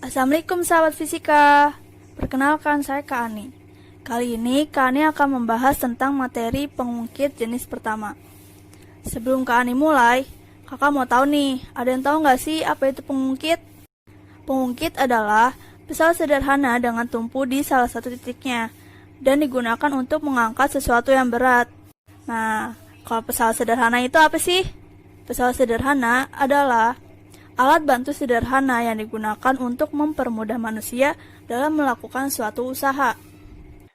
Assalamualaikum sahabat fisika. Perkenalkan saya Kak Ani. Kali ini Kak Ani akan membahas tentang materi pengungkit jenis pertama. Sebelum Kak Ani mulai, kakak mau tahu nih, ada yang tahu nggak sih apa itu pengungkit? Pengungkit adalah pesawat sederhana dengan tumpu di salah satu titiknya dan digunakan untuk mengangkat sesuatu yang berat. Nah, kalau pesawat sederhana itu apa sih? Pesawat sederhana adalah alat bantu sederhana yang digunakan untuk mempermudah manusia dalam melakukan suatu usaha.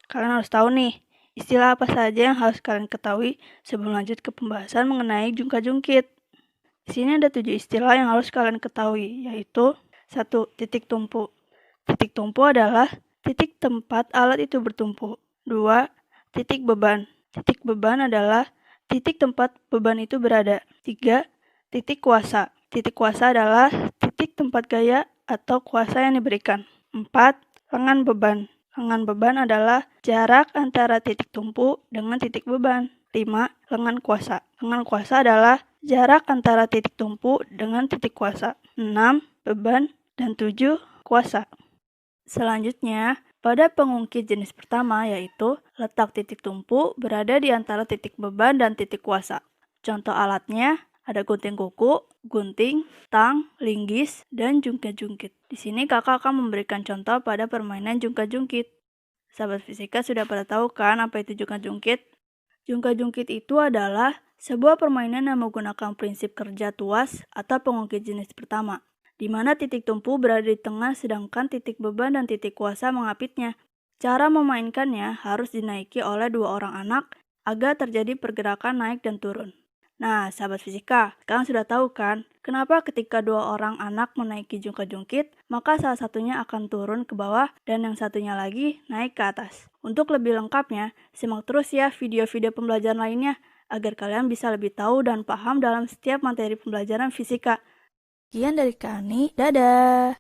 Kalian harus tahu nih, istilah apa saja yang harus kalian ketahui sebelum lanjut ke pembahasan mengenai jungka-jungkit. Di sini ada 7 istilah yang harus kalian ketahui, yaitu 1. Titik tumpu. Titik tumpu adalah titik tempat alat itu bertumpu. 2. Titik beban. Titik beban adalah titik tempat beban itu berada. 3. Titik kuasa. Titik kuasa adalah titik tempat gaya atau kuasa yang diberikan. 4. Lengan beban. Lengan beban adalah jarak antara titik tumpu dengan titik beban. 5. Lengan kuasa. Lengan kuasa adalah jarak antara titik tumpu dengan titik kuasa. 6. Beban. Dan 7. Kuasa. Selanjutnya, pada pengungkit jenis pertama yaitu letak titik tumpu berada di antara titik beban dan titik kuasa. Contoh alatnya ada gunting kuku, gunting, tang, linggis, dan jungkit-jungkit. Di sini kakak akan memberikan contoh pada permainan jungka-jungkit. Sahabat fisika sudah pada tahu kan apa itu jungka-jungkit? Jungka-jungkit itu adalah sebuah permainan yang menggunakan prinsip kerja tuas atau pengungkit jenis pertama, di mana titik tumpu berada di tengah sedangkan titik beban dan titik kuasa mengapitnya. Cara memainkannya harus dinaiki oleh 2 orang anak agar terjadi pergerakan naik dan turun. Nah, sahabat fisika, sekarang sudah tahu kan, kenapa ketika 2 orang anak menaiki jungka-jungkit, maka salah satunya akan turun ke bawah dan yang satunya lagi naik ke atas. Untuk lebih lengkapnya, simak terus ya video-video pembelajaran lainnya, agar kalian bisa lebih tahu dan paham dalam setiap materi pembelajaran fisika. Sekian dari Kak Ani, dadah!